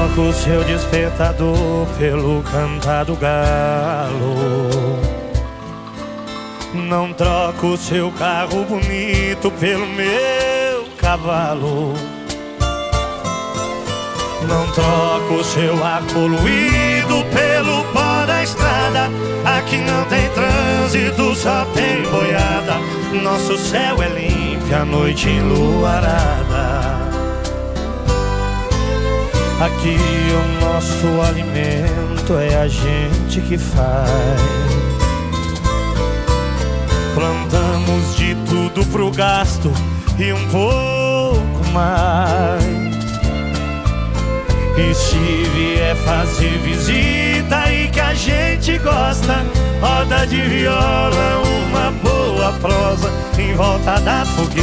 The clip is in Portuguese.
troco o seu despertador pelo cantar do galo. Não troco o seu carro bonito pelo meu cavalo. Não troco o seu ar poluído pelo pó da estrada. Aqui não tem trânsito, só tem boiada. Nosso céu é limpo, a noite enluarada. Aqui o nosso alimento é a gente que faz. Plantamos de tudo pro gasto e um pouco mais. E se vier fazer visita e que a gente gosta, roda de viola, uma boa prosa em volta da fogueira.